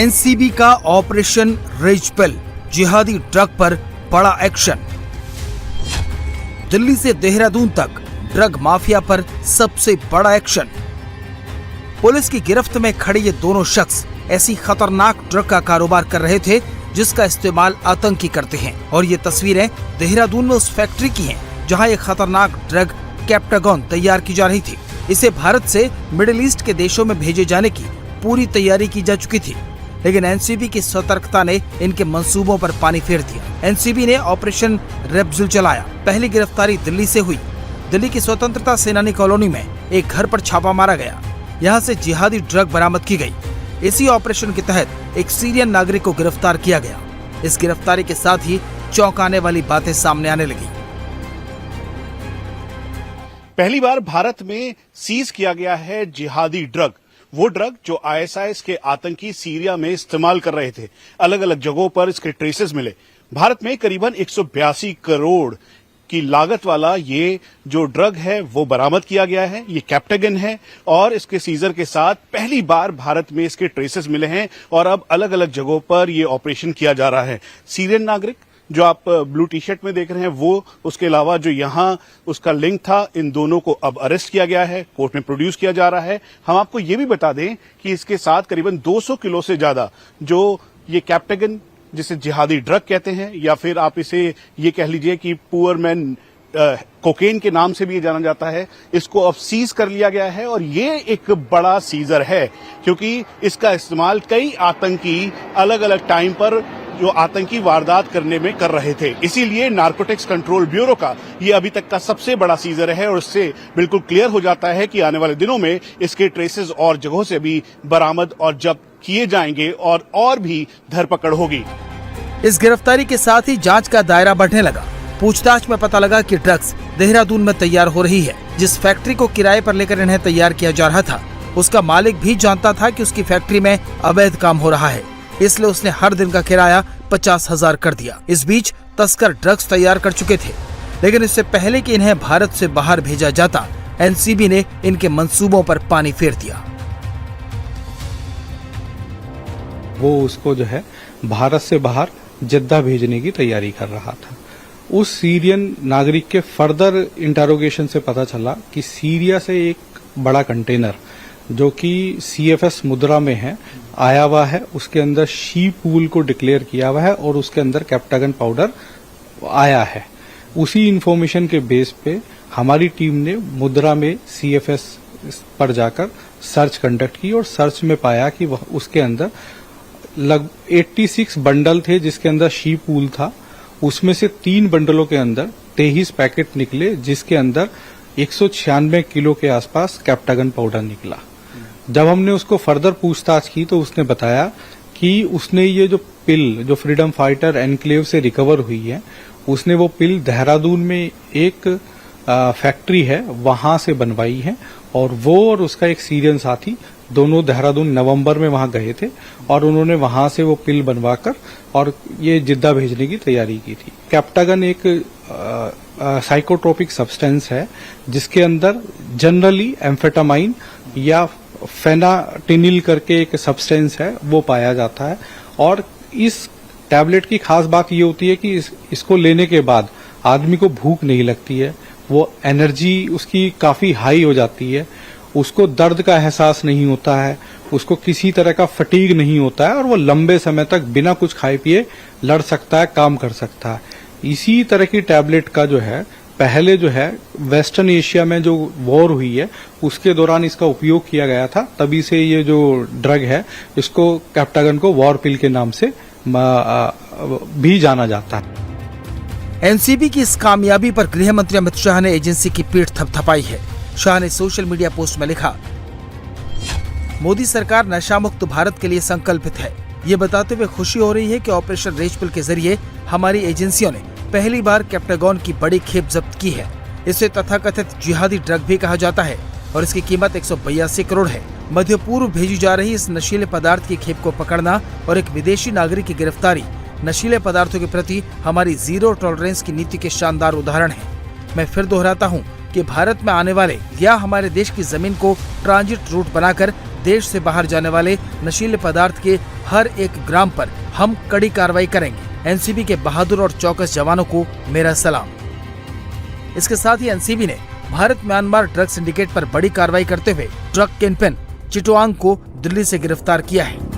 NCB का operation रेजपेल, जिहादी drug पर बड़ा एक्शन। दिल्ली से देहरादून तक ड्रग माफिया पर सबसे बड़ा एक्शन। पुलिस की गिरफ्त में खड़े ये दोनों शख्स ऐसी खतरनाक ड्रग का कारोबार कर रहे थे जिसका इस्तेमाल आतंकी करते हैं। और ये तस्वीरें देहरादून में उस फैक्ट्री की हैं जहां ये खतरनाक ड्रग कैप्टागॉन तैयार की जा रही थी। इसे भारत से मिडिल ईस्ट के देशों में भेजे जाने की पूरी तैयारी की जा चुकी थी, लेकिन एनसीबी की सतर्कता ने इनके मंसूबों पर पानी फेर दिया। एनसीबी ने ऑपरेशन रेपजिल चलाया। पहली गिरफ्तारी दिल्ली से हुई। दिल्ली की स्वतंत्रता सेनानी कॉलोनी में एक घर पर छापा मारा गया। यहाँ से जिहादी ड्रग बरामद की गई। इसी ऑपरेशन के तहत एक सीरियन नागरिक को गिरफ्तार किया गया। इस गिरफ्तारी के साथ ही चौंकाने वाली बातें सामने आने लगी। पहली बार भारत में सीज किया गया है जिहादी ड्रग, वो ड्रग जो आईएसआईएस के आतंकी सीरिया में इस्तेमाल कर रहे थे। अलग अलग जगहों पर इसके ट्रेसेस मिले। भारत में करीबन 182 करोड़ की लागत वाला ये जो ड्रग है वो बरामद किया गया है। ये कैप्टागन है और इसके सीजर के साथ पहली बार भारत में इसके ट्रेसेस मिले हैं और अब अलग अलग जगहों पर ये ऑपरेशन किया जा रहा है। सीरियन नागरिक जो आप ब्लू टी शर्ट में देख रहे हैं वो, उसके अलावा जो यहाँ उसका लिंक था, इन दोनों को अब अरेस्ट किया गया है, कोर्ट में प्रोड्यूस किया जा रहा है। हम आपको ये भी बता दें कि इसके साथ करीबन 200 किलो से ज्यादा जो ये कैप्टागन, जिसे जिहादी ड्रग कहते हैं या फिर आप इसे ये कह लीजिए कि पुअर मैन कोकेन के नाम से भी ये जाना जाता है, इसको अब सीज कर लिया गया है। और ये एक बड़ा सीजर है क्योंकि इसका इस्तेमाल कई आतंकी अलग अलग टाइम पर जो आतंकी वारदात करने में कर रहे थे। इसीलिए नारकोटिक्स कंट्रोल ब्यूरो का ये अभी तक का सबसे बड़ा सीजर है और इससे बिल्कुल क्लियर हो जाता है कि आने वाले दिनों में इसके ट्रेसेस और जगहों से भी बरामद और जब्त किए जाएंगे और भी धरपकड़ होगी। इस गिरफ्तारी के साथ ही जांच का दायरा बढ़ने लगा। पूछताछ में पता लगा कि ड्रग्स देहरादून में तैयार हो रही है। जिस फैक्ट्री को किराए पर लेकर इन्हें तैयार किया जा रहा था, उसका मालिक भी जानता था कि उसकी फैक्ट्री में अवैध काम हो रहा है, इसलिए उसने हर दिन का किराया 50,000 कर दिया। इस बीच तस्कर ड्रग्स तैयार कर चुके थे, लेकिन इससे पहले कि इन्हें भारत से बाहर भेजा जाता, एनसीबी ने इनके मंसूबों पर पानी फेर दिया। वो उसको जो है भारत से बाहर जद्दा भेजने की तैयारी कर रहा था। उस सीरियन नागरिक के फर्दर इंटरोगेशन से पता चला कि सीरिया से एक बड़ा कंटेनर जो कि सीएफएस मुद्रा में है आया हुआ है। उसके अंदर शी पूल को डिक्लेयर किया हुआ है और उसके अंदर कैप्टागन पाउडर आया है। उसी इंफॉर्मेशन के बेस पे हमारी टीम ने मुद्रा में सीएफएस पर जाकर सर्च कंडक्ट की और सर्च में पाया कि उसके अंदर लगभग 86 बंडल थे जिसके अंदर शी पूल था। उसमें से 3 बंडलों के अंदर 23 पैकेट निकले जिसके अंदर 196 किलो के आसपास कैप्टागन पाउडर निकला। जब हमने उसको फर्दर पूछताछ की तो उसने बताया कि उसने ये जो पिल जो फ्रीडम फाइटर एनक्लेव से रिकवर हुई है, उसने वो पिल देहरादून में एक फैक्ट्री है वहां से बनवाई है और वो और उसका एक सीरियन साथी दोनों देहरादून नवंबर में वहां गए थे और उन्होंने वहां से वो पिल बनवाकर और ये जिद्दा भेजने की तैयारी की थी। कैप्टागन एक साइकोट्रोपिक सब्सटेंस है जिसके अंदर जनरली एम्फेटामाइन या फेनाटिनिल करके एक सब्सटेंस है वो पाया जाता है। और इस टैबलेट की खास बात ये होती है कि इसको लेने के बाद आदमी को भूख नहीं लगती है, वो एनर्जी उसकी काफी हाई हो जाती है, उसको दर्द का एहसास नहीं होता है, उसको किसी तरह का फटीग नहीं होता है और वो लंबे समय तक बिना कुछ खाए पिए लड़ सकता है, काम कर सकता है। इसी तरह की टैबलेट का जो है पहले जो है वेस्टर्न एशिया में जो वॉर हुई है उसके दौरान इसका उपयोग किया गया था। तभी से ये जो ड्रग है इसको कैप्टागन को वॉर पिल के नाम से भी जाना जाता है। एनसीबी की इस कामयाबी पर गृह मंत्री अमित शाह ने एजेंसी की पीठ थपथपाई है। शाह ने सोशल मीडिया पोस्ट में लिखा, मोदी सरकार नशा मुक्त भारत के लिए संकल्पित है। ये बताते हुए खुशी हो रही है कि ऑपरेशन रेजपेल के जरिए हमारी एजेंसियों ने पहली बार कैप्टागॉन की बड़ी खेप जब्त की है। इसे तथाकथित जिहादी ड्रग भी कहा जाता है और इसकी कीमत 182 करोड़ है। मध्य पूर्व भेजी जा रही इस नशीले पदार्थ की खेप को पकड़ना और एक विदेशी नागरिक की गिरफ्तारी नशीले पदार्थों के प्रति हमारी जीरो टॉलरेंस की नीति के शानदार उदाहरण है। मैं फिर दोहराता हूँ कि भारत में आने वाले या हमारे देश की जमीन को ट्रांजिट रूट बनाकर देश से बाहर जाने वाले नशीले पदार्थ के हर 1 ग्राम पर हम कड़ी कार्रवाई करेंगे। एनसीबी के बहादुर और चौकस जवानों को मेरा सलाम। इसके साथ ही एनसीबी ने भारत म्यांमार ड्रग सिंडिकेट पर बड़ी कार्रवाई करते हुए ड्रग किंगपिन चिटोआंग को दिल्ली से गिरफ्तार किया है।